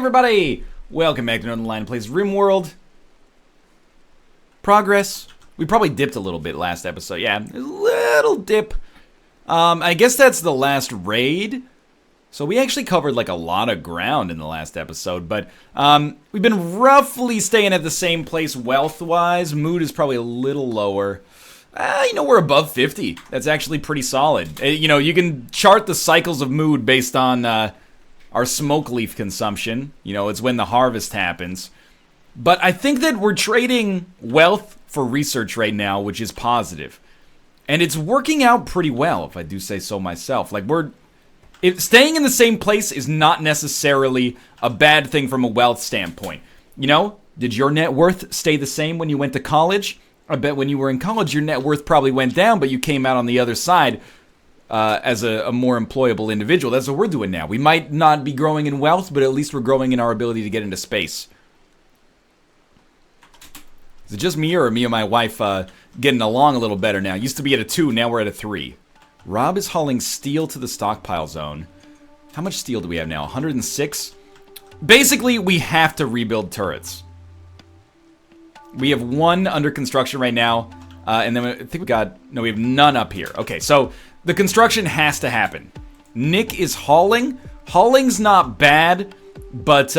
everybody! Welcome back to Northernlion plays RimWorld. Progress. We probably dipped a little bit last episode. Yeah, a little dip. I guess that's the last raid. So we actually covered like a lot of ground in the last episode, but we've been roughly staying at the same place wealth-wise. Mood is probably a little lower. We're above 50. That's actually pretty solid. You can chart the cycles of mood based on our smoke leaf consumption. It's when the harvest happens. But I think that we're trading wealth for research right now, which is positive. And it's working out pretty well, if I do say so myself. Staying in the same place is not necessarily a bad thing from a wealth standpoint. Did your net worth stay the same when you went to college? I bet when you were in college, your net worth probably went down, but you came out on the other side as a more employable individual. That's what we're doing now. We might not be growing in wealth, but at least we're growing in our ability to get into space. Is it just me, or me and my wife getting along a little better now? Used to be at a 2, now we're at a 3. Rob is hauling steel to the stockpile zone. How much steel do we have now? 106? Basically, we have to rebuild turrets. We have 1 under construction right now, and then I think we have none up here. Okay, so the construction has to happen. Nick is hauling. Hauling's not bad, but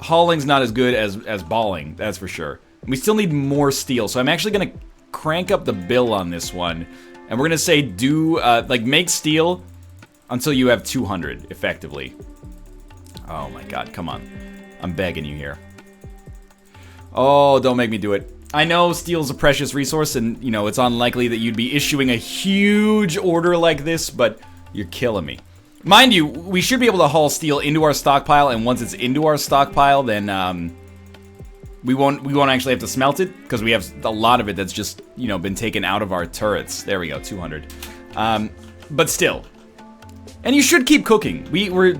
hauling's not as good as balling, that's for sure. We still need more steel, so I'm actually going to crank up the bill on this one. And we're going to say make steel until you have 200, effectively. Oh my god, come on. I'm begging you here. Oh, don't make me do it. I know steel's a precious resource, and, it's unlikely that you'd be issuing a huge order like this, but you're killing me. Mind you, we should be able to haul steel into our stockpile, and once it's into our stockpile, then, we won't actually have to smelt it, because we have a lot of it that's just, been taken out of our turrets. There we go, 200. But still. And you should keep cooking. We're,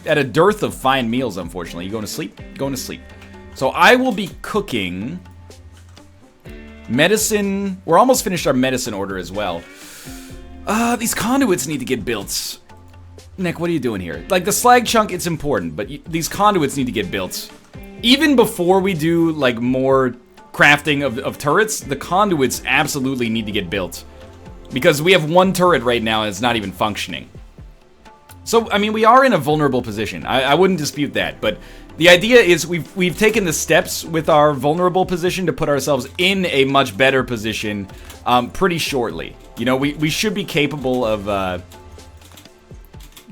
at a dearth of fine meals, unfortunately. You going to sleep? Going to sleep. So I will be cooking medicine. We're almost finished our medicine order as well. These conduits need to get built. Nick, what are you doing here? The slag chunk, it's important, but these conduits need to get built. Even before we do, more crafting of turrets, the conduits absolutely need to get built. Because we have 1 turret right now that's not even functioning. So, we are in a vulnerable position. I wouldn't dispute that, but the idea is we've taken the steps with our vulnerable position to put ourselves in a much better position pretty shortly. We should be capable of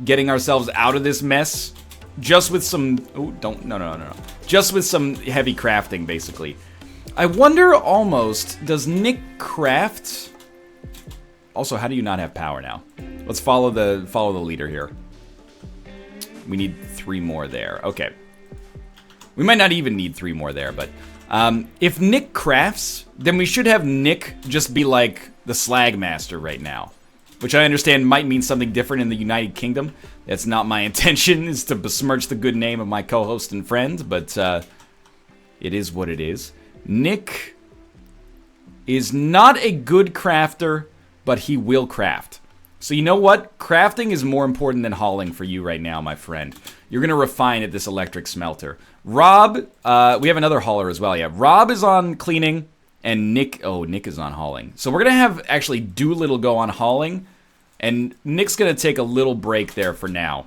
getting ourselves out of this mess just with some... Oh, no. Just with some heavy crafting, basically. I wonder almost, does Nick craft... Also, how do you not have power now? Let's follow the leader here. We need 3 more there. Okay. We might not even need 3 more there, but... if Nick crafts, then we should have Nick just be like the slag master right now. Which I understand might mean something different in the United Kingdom. That's not my intention, is to besmirch the good name of my co-host and friend, but it is what it is. Nick is not a good crafter, but he will craft. So you know what? Crafting is more important than hauling for you right now, my friend. You're going to refine at this electric smelter. Rob, we have another hauler as well, yeah. Rob is on cleaning, and Nick is on hauling. So we're going to have actually Doolittle go on hauling, and Nick's going to take a little break there for now.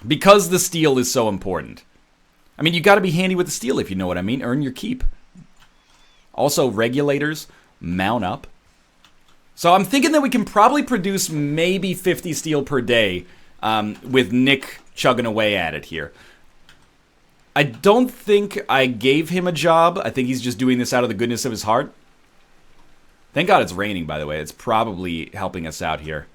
Because the steel is so important. You got to be handy with the steel if you know what I mean. Earn your keep. Also, regulators, mount up. So I'm thinking that we can probably produce maybe 50 steel per day with Nick chugging away at it here. I don't think I gave him a job. I think he's just doing this out of the goodness of his heart. Thank God it's raining, by the way. It's probably helping us out here.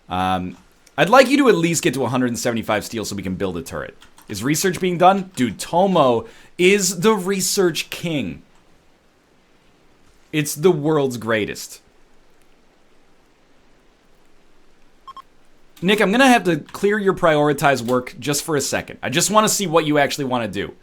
I'd like you to at least get to 175 steel so we can build a turret. Is research being done? Dude, Tomo is the research king. It's the world's greatest. Nick, I'm going to have to clear your prioritized work just for a second. I just want to see what you actually want to do.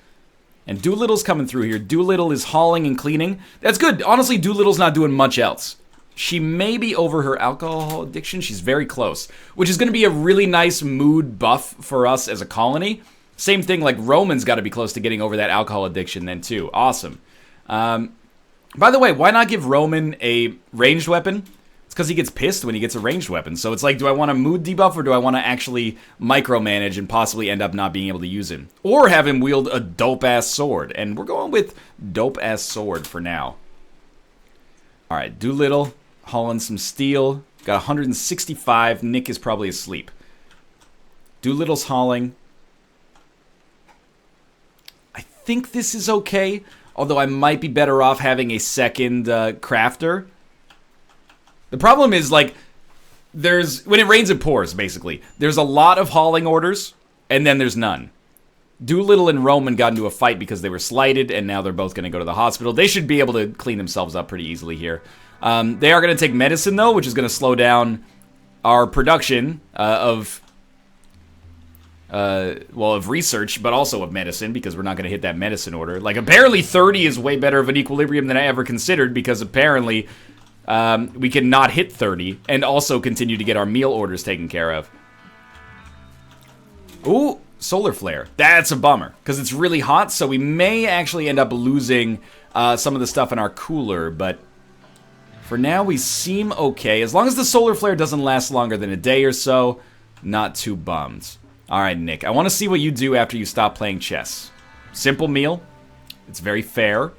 And Doolittle's coming through here. Doolittle is hauling and cleaning. That's good. Honestly, Doolittle's not doing much else. She may be over her alcohol addiction. She's very close. Which is going to be a really nice mood buff for us as a colony. Same thing, like Roman's got to be close to getting over that alcohol addiction then too. Awesome. By the way, why not give Roman a ranged weapon? It's because he gets pissed when he gets a ranged weapon. So it's like, do I want a mood debuff or do I want to actually micromanage and possibly end up not being able to use him? Or have him wield a dope-ass sword. And we're going with dope-ass sword for now. Alright, Doolittle, hauling some steel. Got 165. Nick is probably asleep. Doolittle's hauling. I think this is okay. Although I might be better off having a second crafter. The problem is, like, when it rains, it pours, basically. There's a lot of hauling orders, and then there's none. Doolittle and Roman got into a fight because they were slighted, and now they're both going to go to the hospital. They should be able to clean themselves up pretty easily here. They are going to take medicine, though, which is going to slow down our production of research, but also of medicine, because we're not going to hit that medicine order. Like, apparently 30 is way better of an equilibrium than I ever considered, because apparently we can not hit 30 and also continue to get our meal orders taken care of. Ooh, solar flare. That's a bummer, because it's really hot, so we may actually end up losing some of the stuff in our cooler, but for now we seem okay. As long as the solar flare doesn't last longer than a day or so, not too bummed. Alright, Nick, I want to see what you do after you stop playing chess. Simple meal. It's very fair.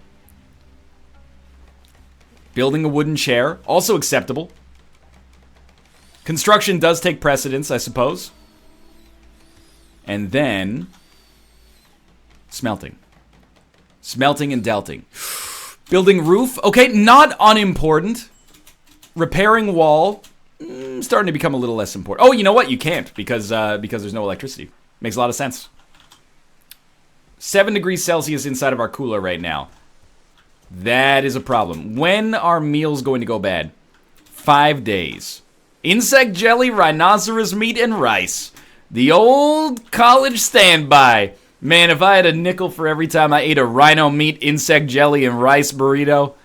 Building a wooden chair. Also acceptable. Construction does take precedence, I suppose. And then smelting. Smelting and delting. Building roof. Okay, not unimportant. Repairing wall. Starting to become a little less important. Oh, you know what? You can't because there's no electricity. Makes a lot of sense. 7 degrees Celsius inside of our cooler right now. That is a problem. When are meals going to go bad? 5 days. Insect jelly, rhinoceros meat, and rice. The old college standby. Man, if I had a nickel for every time I ate a rhino meat, insect jelly, and rice burrito,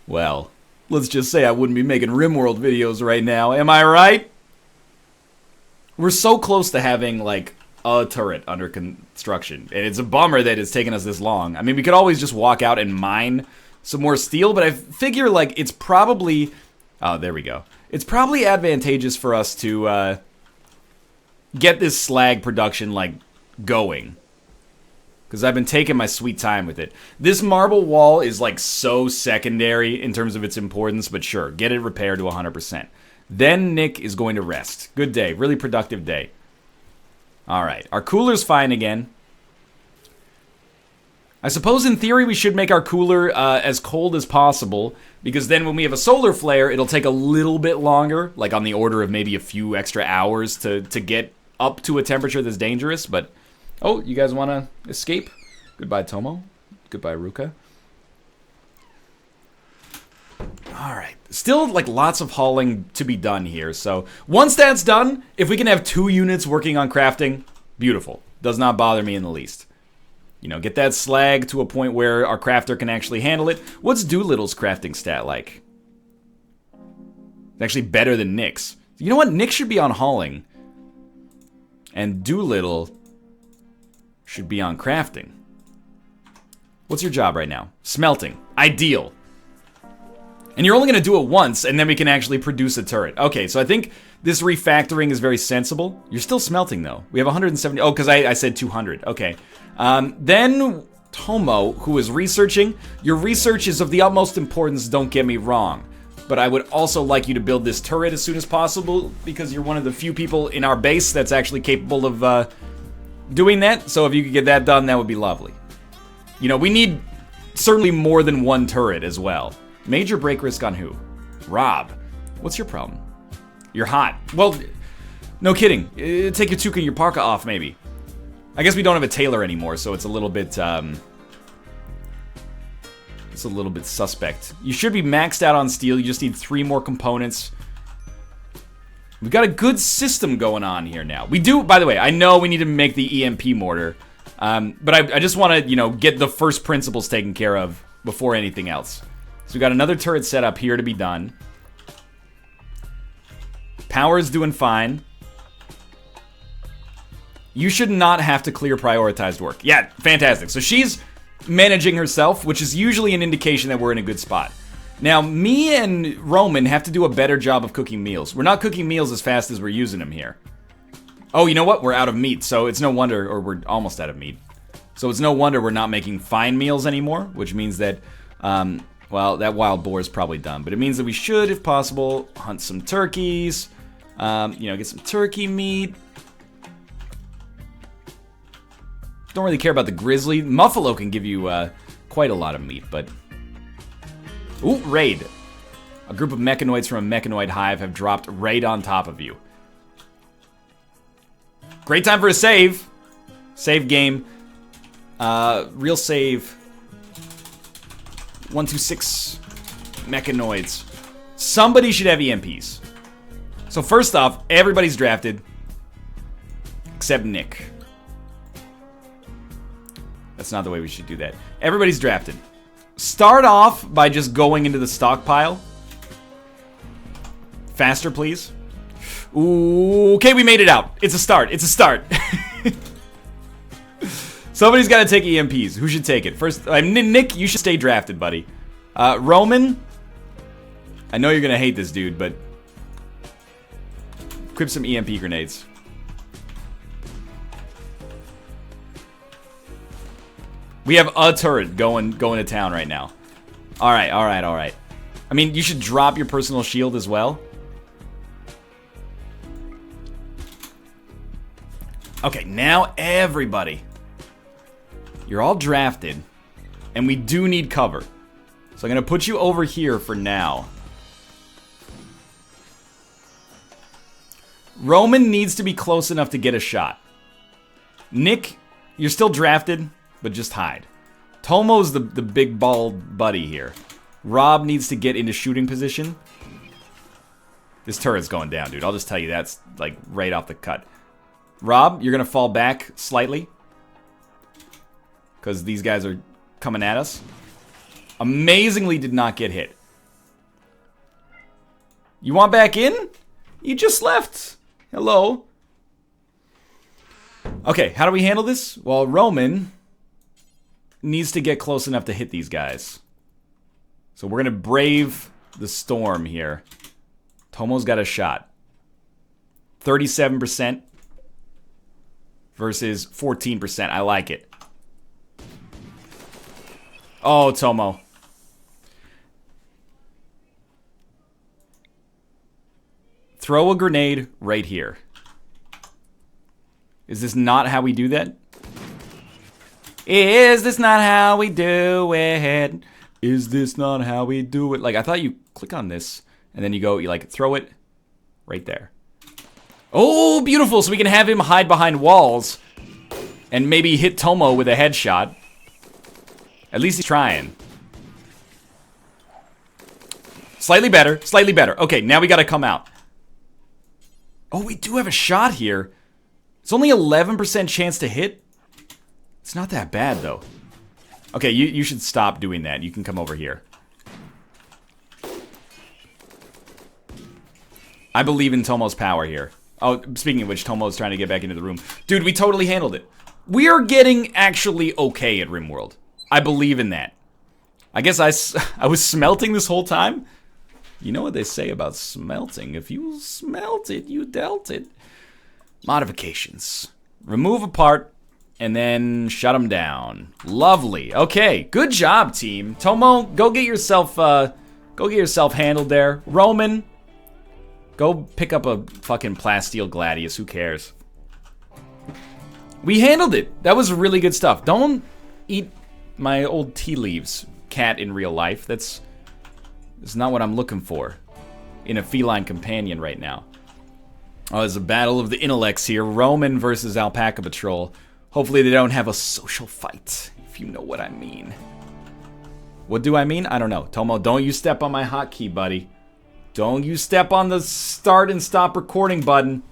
well, let's just say I wouldn't be making RimWorld videos right now. Am I right? We're so close to having, like, a turret under construction. And it's a bummer that it's taken us this long. I mean, we could always just walk out and mine some more steel, but I figure, like, it's probably... Oh, there we go. It's probably advantageous for us to get this slag production, like, going. Because I've been taking my sweet time with it. This marble wall is, like, so secondary in terms of its importance, but sure, get it repaired to 100%. Then Nick is going to rest. Good day. Really productive day. Alright, our cooler's fine again. I suppose in theory we should make our cooler as cold as possible, because then when we have a solar flare, it'll take a little bit longer, like on the order of maybe a few extra hours to get up to a temperature that's dangerous, but... Oh, you guys want to escape? Goodbye, Tomo. Goodbye, Ruka. Alright, still like lots of hauling to be done here, so once that's done, if we can have 2 units working on crafting, beautiful. Does not bother me in the least. You know, get that slag to a point where our crafter can actually handle it. What's Doolittle's crafting stat like? It's actually better than Nick's. You know what? Nick should be on hauling. And Doolittle should be on crafting. What's your job right now? Smelting. Ideal. And you're only going to do it once, and then we can actually produce a turret. Okay, so I think this refactoring is very sensible. You're still smelting, though. We have 170... Oh, because I said 200. Okay. Then, Tomo, who is researching. Your research is of the utmost importance, don't get me wrong. But I would also like you to build this turret as soon as possible, because you're one of the few people in our base that's actually capable of doing that. So if you could get that done, that would be lovely. You know, we need certainly more than one turret as well. Major break risk on who? Rob. What's your problem? You're hot. Well, no kidding. Take your tuka and your parka off, maybe. I guess we don't have a tailor anymore, so it's a little bit, suspect. You should be maxed out on steel. You just need 3 more components. We've got a good system going on here now. We do, by the way, I know we need to make the EMP mortar. But I just want to, you know, get the first principles taken care of before anything else. So we got another turret set up here to be done. Power's doing fine. You should not have to clear prioritized work. Yeah, fantastic. So she's managing herself, which is usually an indication that we're in a good spot. Now, me and Roman have to do a better job of cooking meals. We're not cooking meals as fast as we're using them here. Oh, you know what? We're out of meat, so it's no wonder, or we're almost out of meat. So it's no wonder we're not making fine meals anymore, which means that, well, that wild boar is probably done. But it means that we should, if possible, hunt some turkeys, get some turkey meat. Don't really care about the grizzly. Muffalo can give you quite a lot of meat, but... Ooh, raid. A group of mechanoids from a mechanoid hive have dropped right on top of you. Great time for a save. Save game. Real save. 126 mechanoids. Somebody should have EMPs. So first off, everybody's drafted. Except Nick. That's not the way we should do that. Everybody's drafted. Start off by just going into the stockpile. Faster, please. Ooh, okay, we made it out. It's a start. It's a start. Somebody's got to take EMPs. Who should take it? First, Nick, you should stay drafted, buddy. Roman, I know you're going to hate this dude, but equip some EMP grenades. We have a turret going to town right now. All right. I mean, you should drop your personal shield as well. Okay, now everybody. You're all drafted, and we do need cover. So I'm going to put you over here for now. Roman needs to be close enough to get a shot. Nick, you're still drafted, but just hide. Tomo's the big bald buddy here. Rob needs to get into shooting position. This turret's going down, dude. I'll just tell you that's like right off the cut. Rob, you're going to fall back slightly. Because these guys are coming at us. Amazingly did not get hit. You want back in? You just left. Hello. Okay, how do we handle this? Well, Roman needs to get close enough to hit these guys. So we're going to brave the storm here. Tomo's got a shot. 37% versus 14%. I like it. Oh, Tomo. Throw a grenade right here. Is this not how we do that? Is this not how we do it? Is this not how we do it? Like, I thought you click on this, and then you go, you like, throw it right there. Oh, beautiful. So we can have him hide behind walls and maybe hit Tomo with a headshot. At least he's trying. Slightly better. Slightly better. Okay, now we got to come out. Oh, we do have a shot here. It's only 11% chance to hit. It's not that bad, though. Okay, you should stop doing that. You can come over here. I believe in Tomo's power here. Oh, speaking of which, Tomo's trying to get back into the room. Dude, we totally handled it. We are getting actually okay at RimWorld. I believe in that. I guess I was smelting this whole time. You know what they say about smelting. If you smelt it, you dealt it. Modifications. Remove a part and then shut them down. Lovely. Okay, good job, team. Tomo, go get yourself handled there. Roman, go pick up a fucking plasteel gladius. Who cares? We handled it. That was really good stuff. Don't eat my old tea leaves, cat, in real life. That's not what I'm looking for in a feline companion right now. Oh, there's a battle of the intellects here. Roman versus Alpaca Patrol. Hopefully they don't have a social fight, if you know what I mean. What do I mean? I don't know. Tomo, don't you step on my hotkey, buddy. Don't you step on the start and stop recording button.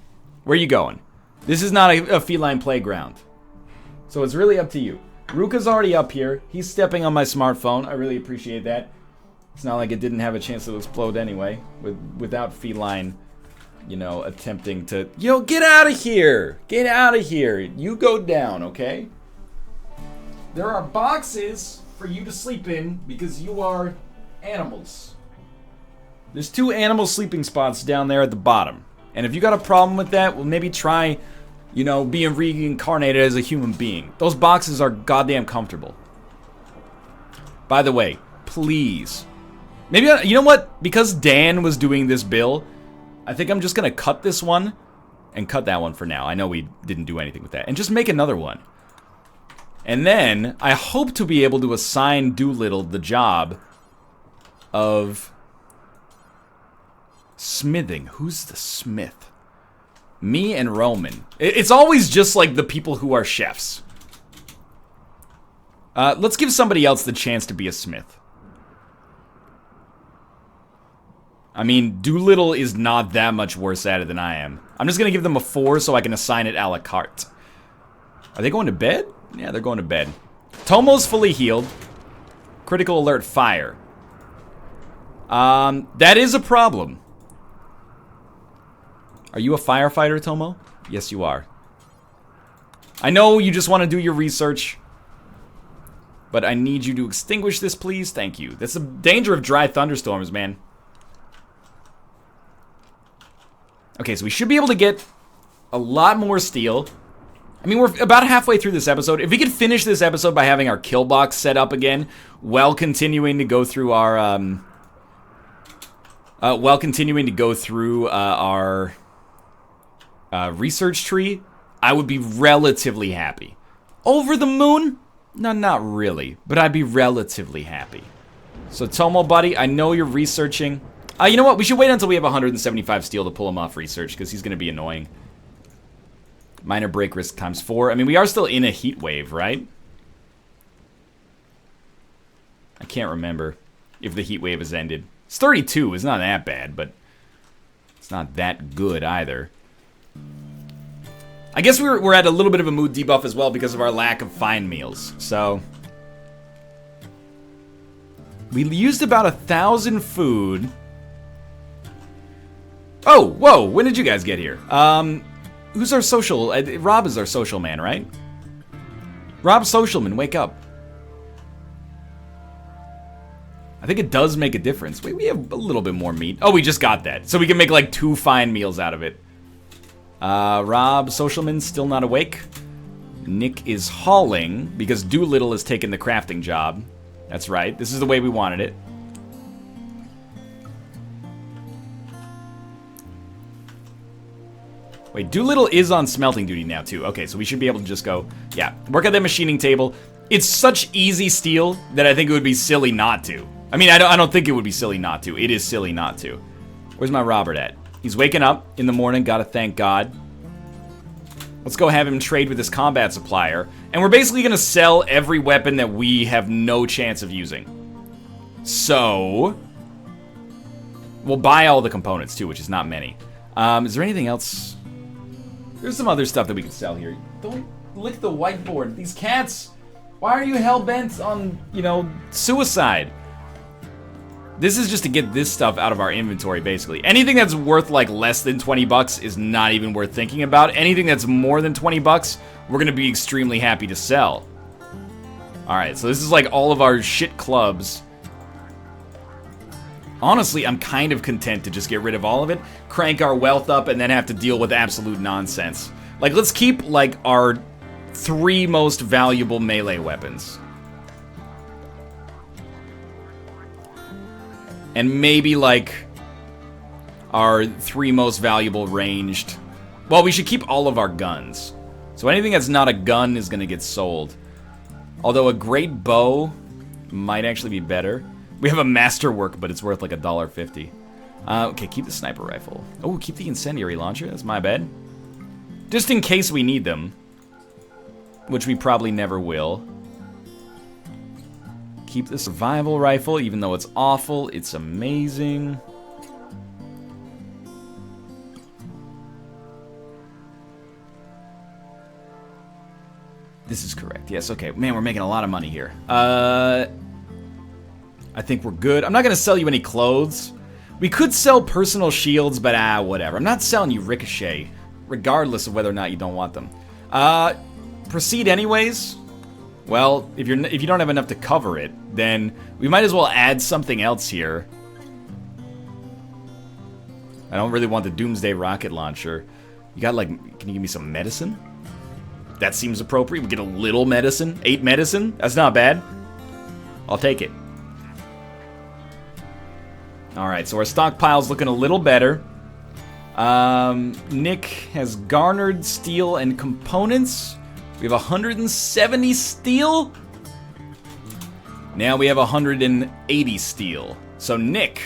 Where you going? This is not a feline playground. So it's really up to you. Ruka's already up here. He's stepping on my smartphone. I really appreciate that. It's not like it didn't have a chance to explode anyway, without feline you know, attempting to, get out of here. Get out of here. You go down, okay? There are boxes for you to sleep in because you are animals. There's 2 animal sleeping spots down there at the bottom. And if you got a problem with that, well, maybe try, being reincarnated as a human being. Those boxes are goddamn comfortable. By the way, please. Maybe, you know what? Because Dan was doing this bill, I think I'm just going to cut this one and cut that one for now. I know we didn't do anything with that. And just make another one. And then, I hope to be able to assign Doolittle the job of smithing. Who's the smith? Me and Roman. It's always just like the people who are chefs. Let's give somebody else the chance to be a smith. I mean, Doolittle is not that much worse at it than I am. I'm just gonna give them a 4 so I can assign it a la carte. Are they going to bed? Yeah, they're going to bed. Tomo's fully healed. Critical alert fire. That is a problem. Are you a firefighter, Tomo? Yes, you are. I know you just want to do your research, but I need you to extinguish this, please. Thank you. That's the danger of dry thunderstorms, man. Okay, so we should be able to get a lot more steel. I mean, we're about halfway through this episode. If we could finish this episode by having our kill box set up again, while continuing to go through our, research tree, I would be relatively happy. Over the moon? No, not really, but I'd be relatively happy. So Tomo, buddy, I know you're researching. You know what? We should wait until we have 175 steel to pull him off research, because he's going to be annoying. Minor break risk times 4. I mean, we are still in a heat wave, right? I can't remember if the heat wave has ended. It's 32. It's not that bad, but it's not that good either. I guess we're at a little bit of a mood debuff as well because of our lack of fine meals. So we used about 1,000 food. Oh, whoa! When did you guys get here? Who's our social? Rob is our social man, right? Rob Socialman, wake up. I think it does make a difference. Wait, we have a little bit more meat. Oh, we just got that. So we can make like 2 fine meals out of it. Rob Socialman still not awake. Nick is hauling because Doolittle has taken the crafting job. That's right. This is the way we wanted it. Wait, Doolittle is on smelting duty now, too. Okay, so we should be able to just go, yeah, work at that machining table. It's such easy steel that I think it would be silly not to. I mean, I don't think it would be silly not to. It is silly not to. Where's my Robert at? He's waking up in the morning, gotta thank God. Let's go have him trade with his combat supplier. And we're basically gonna sell every weapon that we have no chance of using. So we'll buy all the components, too, which is not many. Is there anything else? There's some other stuff that we can sell here. Don't lick the whiteboard. These cats, why are you hell-bent on, suicide? This is just to get this stuff out of our inventory, basically. Anything that's worth, like, less than 20 bucks is not even worth thinking about. Anything that's more than 20 bucks, we're gonna be extremely happy to sell. Alright, so this is, like, all of our shit clubs. Honestly, I'm kind of content to just get rid of all of it, crank our wealth up, and then have to deal with absolute nonsense. Like, let's keep, like, our 3 most valuable melee weapons. And maybe, like, our 3 most valuable ranged. Well, we should keep all of our guns. So anything that's not a gun is gonna get sold. Although a great bow might actually be better. We have a masterwork, but it's worth like $1.50. Okay, keep the sniper rifle. Oh, keep the incendiary launcher. That's my bad. Just in case we need them. Which we probably never will. Keep the survival rifle, even though it's awful. It's amazing. This is correct. Yes, okay. Man, we're making a lot of money here. I think we're good. I'm not going to sell you any clothes. We could sell personal shields, but whatever. I'm not selling you Ricochet, regardless of whether or not you don't want them. Proceed anyways. Well, if you don't have enough to cover it, then we might as well add something else here. I don't really want the Doomsday rocket launcher. You got, like, can you give me some medicine? That seems appropriate. We get a little medicine. 8 medicine? That's not bad. I'll take it. Alright, so our stockpile's looking a little better. Nick has garnered steel and components. We have 170 steel. Now we have 180 steel. So Nick...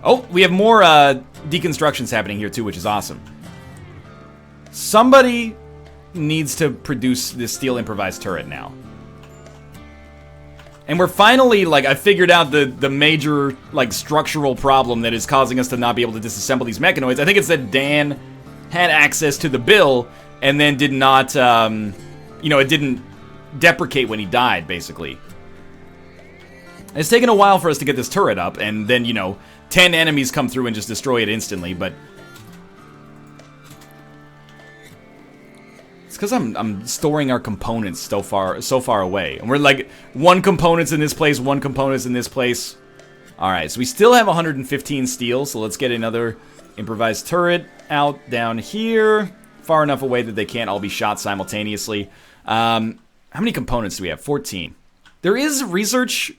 Oh, we have more deconstructions happening here too, which is awesome. Somebody needs to produce this steel improvised turret now. And we're finally, like, I figured out the major, like, structural problem that is causing us to not be able to disassemble these mechanoids. I think it's that Dan had access to the bill and then did not, you know, it didn't deprecate when he died, basically. It's taken a while for us to get this turret up, and then, you know, 10 enemies come through and just destroy it instantly, but... It's because I'm storing our components so far away. And we're like, one component's in this place, one component's in this place. Alright, so we still have 115 steel, so let's get another improvised turret out down here. Far enough away that they can't all be shot simultaneously. How many components do we have? 14. There is research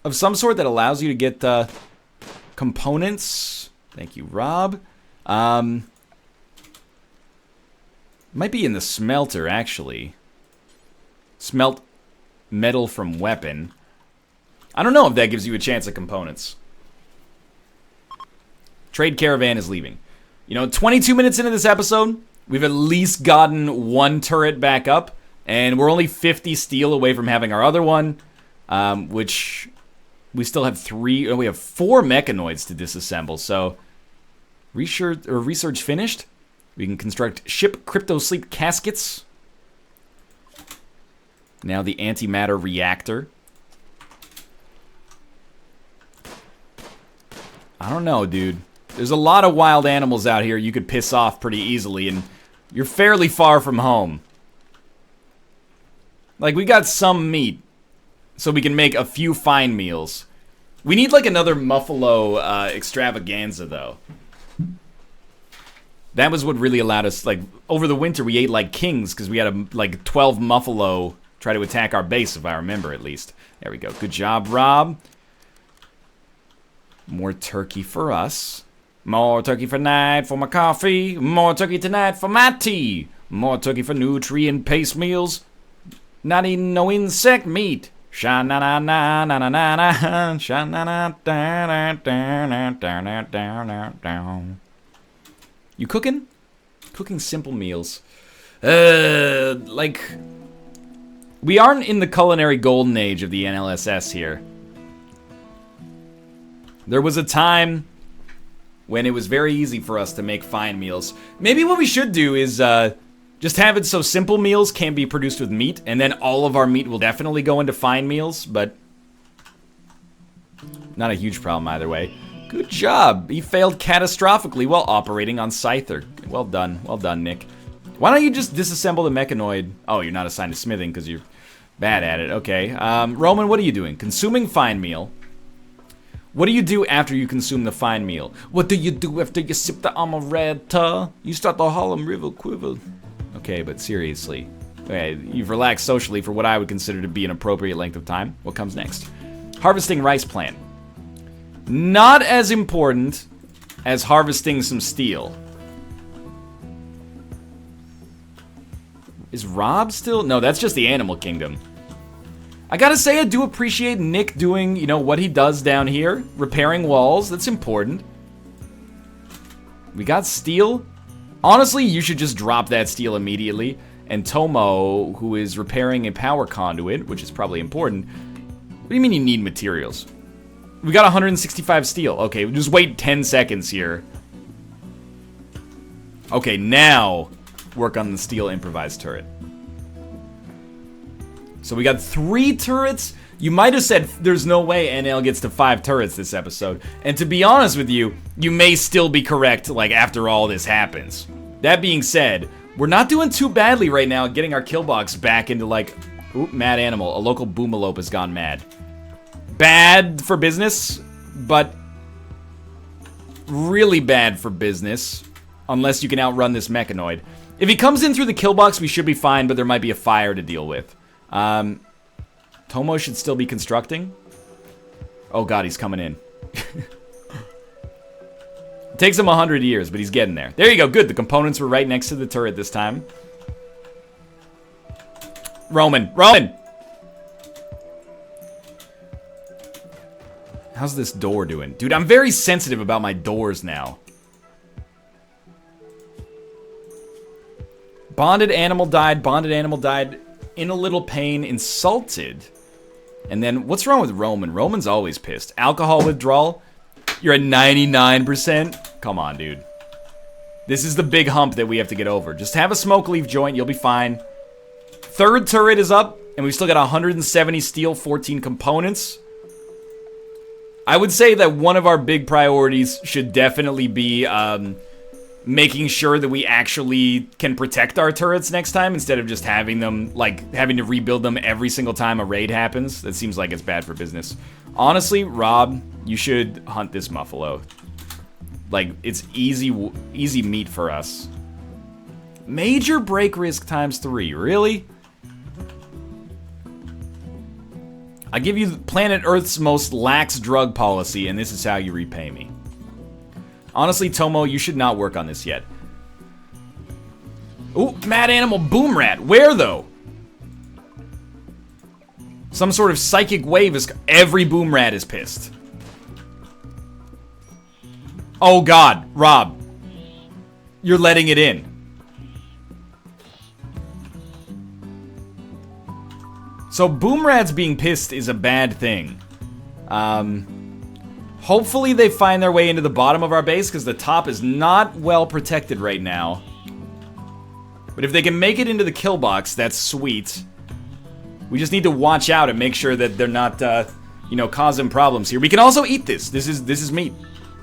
of some sort that allows you to get components. Thank you, Rob. Might be in the smelter, actually. Smelt metal from weapon. I don't know if that gives you a chance at components. Trade caravan is leaving. You know, 22 minutes into this episode, we've at least gotten one turret back up, and we're only 50 steel away from having our other one, which we still have 3. We have 4 mechanoids to disassemble. So, research finished. We can construct ship crypto sleep caskets. Now the antimatter reactor. I don't know, dude. There's a lot of wild animals out here you could piss off pretty easily, and you're fairly far from home. Like, we got some meat, so we can make a few fine meals. We need, like, another Muffalo extravaganza, though. That was what really allowed us, like, over the winter we ate like kings because we had, like, 12 Muffalo try to attack our base, if I remember, at least. There we go. Good job, Rob. More turkey for us. More turkey for night for my coffee. More turkey tonight for my tea. More turkey for nutrient paste meals. Not eating no insect meat. Sha-na-na-na-na-na-na-na. Sha-na-na-na-na-na-na-na-na-na. You cooking? Cooking simple meals. Like... We aren't in the culinary golden age of the NLSS here. There was a time when it was very easy for us to make fine meals. Maybe what we should do is just have it so simple meals can be produced with meat, and then all of our meat will definitely go into fine meals, but not a huge problem either way. Good job. He failed catastrophically while operating on Scyther. Well done, Nick. Why don't you just disassemble the mechanoid? Oh, you're not assigned to smithing because you're bad at it. Okay. Roman, what are you doing? Consuming fine meal. What do you do after you consume the fine meal? What do you do after you sip the amaretto? You start the Harlem River quiver. Okay, but seriously. Okay, you've relaxed socially for what I would consider to be an appropriate length of time. What comes next? Harvesting rice plant. Not as important as harvesting some steel. Is Rob still? No, that's just the animal kingdom. I gotta say, I do appreciate Nick doing, you know, what he does down here. Repairing walls, that's important. We got steel. Honestly, you should just drop that steel immediately. And Tomo, who is repairing a power conduit, which is probably important. What do you mean you need materials? We got 165 steel. Okay, just wait 10 seconds here. Okay, now work on the steel improvised turret. So we got 3 turrets. You might have said there's no way NL gets to 5 turrets this episode. And to be honest with you, you may still be correct, like, after all this happens. That being said, we're not doing too badly right now getting our kill box back into, like... Oop, mad animal. A local boomalope has gone mad. Bad for business, but... really bad for business. Unless you can outrun this mechanoid. If he comes in through the kill box, we should be fine, but there might be a fire to deal with. Tomo should still be constructing. Oh god, he's coming in. It takes him 100 years, but he's getting there. There you go, good. The components were right next to the turret this time. Roman! How's this door doing? Dude, I'm very sensitive about my doors now. Bonded animal died, in a little pain, insulted. And then, what's wrong with Roman? Roman's always pissed. Alcohol withdrawal? You're at 99%? Come on, dude. This is the big hump that we have to get over. Just have a smoke leaf joint, you'll be fine. 3rd turret is up, and we've still got 170 steel, 14 components. I would say that one of our big priorities should definitely be, making sure that we actually can protect our turrets next time instead of just having them, like, having to rebuild them every single time a raid happens. That seems like it's bad for business. Honestly, Rob, you should hunt this Muffalo. Like, it's easy meat for us. Major break risk times 3, really? I give you planet Earth's most lax drug policy, and this is how you repay me. Honestly, Tomo, you should not work on this yet. Ooh, mad animal boom rat. Where, though? Some sort of psychic wave is... Every boom rat is pissed. Oh, God. Rob. You're letting it in. So, boom rats being pissed is a bad thing. Hopefully they find their way into the bottom of our base, because the top is not well protected right now. But if they can make it into the kill box, that's sweet. We just need to watch out and make sure that they're not, you know, causing problems here. We can also eat this. This is meat.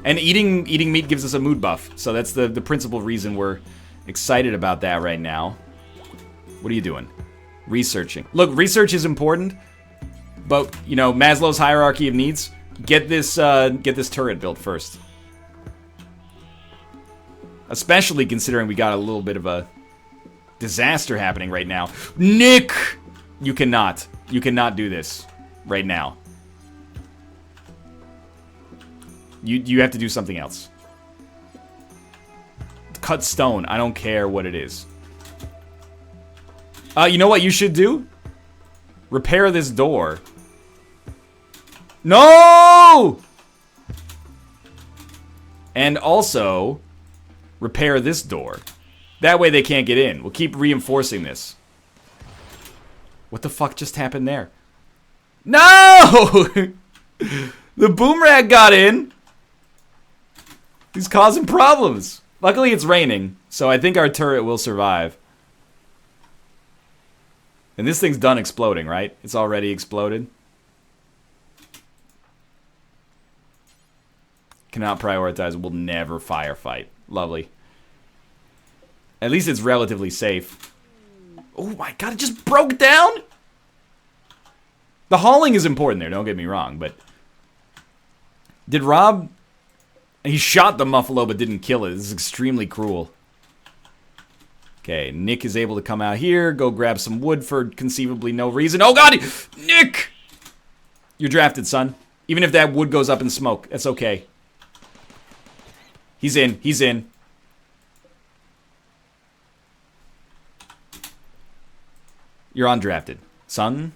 And eating meat gives us a mood buff. So that's the principal reason we're excited about that right now. What are you doing? Researching. Look, research is important. But, you know, Maslow's hierarchy of needs... Get this turret built first. Especially considering we got a little bit of a disaster happening right now. Nick! You cannot do this right now. You have to do something else. Cut stone. I don't care what it is. You know what you should do? Repair this door. No! And also, repair this door. That way they can't get in. We'll keep reinforcing this. What the fuck just happened there? No! The boom rat got in. He's causing problems. Luckily it's raining, so I think our turret will survive. And this thing's done exploding, right? It's already exploded. Cannot prioritize, will never firefight. Lovely. At least it's relatively safe. Oh my god, it just broke down? The hauling is important there, don't get me wrong, but... Did Rob... He shot the Muffalo but didn't kill it. This is extremely cruel. Okay, Nick is able to come out here, go grab some wood for conceivably no reason. Oh god! Nick! You're drafted, son. Even if that wood goes up in smoke, that's okay. He's in. He's in. You're undrafted. Son,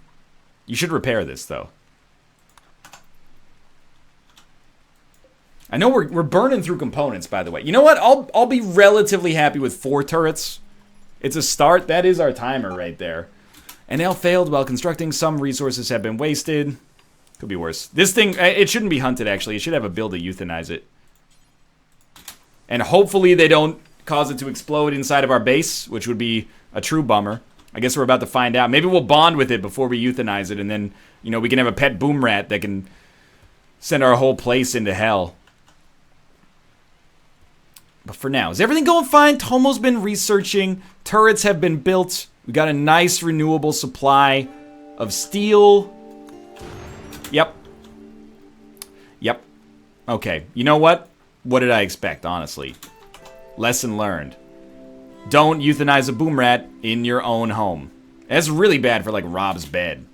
you should repair this, though. I know we're burning through components, by the way. You know what? I'll be relatively happy with 4 turrets. It's a start. That is our timer right there. NL failed while constructing. Some resources have been wasted. Could be worse. This thing, it shouldn't be hunted, actually. It should have a build to euthanize it. And hopefully they don't cause it to explode inside of our base, which would be a true bummer. I guess we're about to find out. Maybe we'll bond with it before we euthanize it, and then, you know, we can have a pet boom rat that can send our whole place into hell. But for now, is everything going fine? Tomo's been researching. Turrets have been built. We got a nice renewable supply of steel. Yep. Yep. Okay, you know what? What did I expect, honestly? Lesson learned. Don't euthanize a boom rat in your own home. That's really bad for, like, Rob's bed.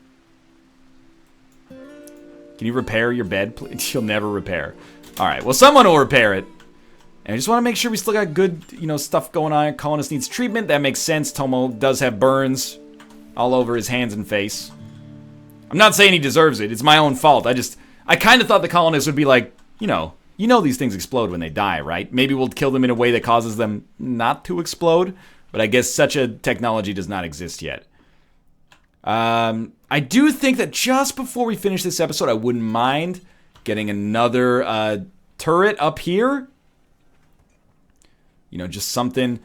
Can you repair your bed, please? You'll never repair. Alright, well, someone will repair it. And I just want to make sure we still got good, you know, stuff going on. Colonist needs treatment. That makes sense. Tomo does have burns all over his hands and face. I'm not saying he deserves it. It's my own fault. I kind of thought the colonists would be like, you know these things explode when they die, right? Maybe we'll kill them in a way that causes them not to explode. But I guess such a technology does not exist yet. I do think that just before we finish this episode, I wouldn't mind getting another turret up here. You know, just something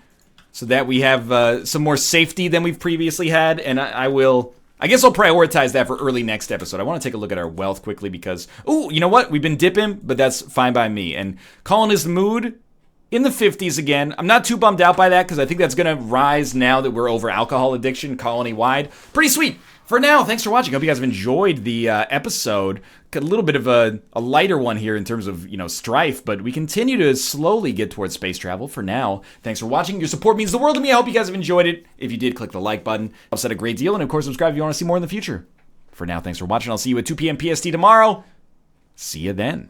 so that we have some more safety than we've previously had. And I guess I'll prioritize that for early next episode. I want to take a look at our wealth quickly because, ooh, you know what? We've been dipping, but that's fine by me. And colonist mood in the 50s again. I'm not too bummed out by that because I think that's going to rise now that we're over alcohol addiction colony-wide. Pretty sweet. For now, thanks for watching. Hope you guys have enjoyed the episode. Got a little bit of a lighter one here in terms of, you know, strife, but we continue to slowly get towards space travel. For now, thanks for watching. Your support means the world to me. I hope you guys have enjoyed it. If you did, click the like button. Helps out a great deal. And of course, subscribe if you want to see more in the future. For now, thanks for watching. I'll see you at 2 p.m. PST tomorrow. See you then.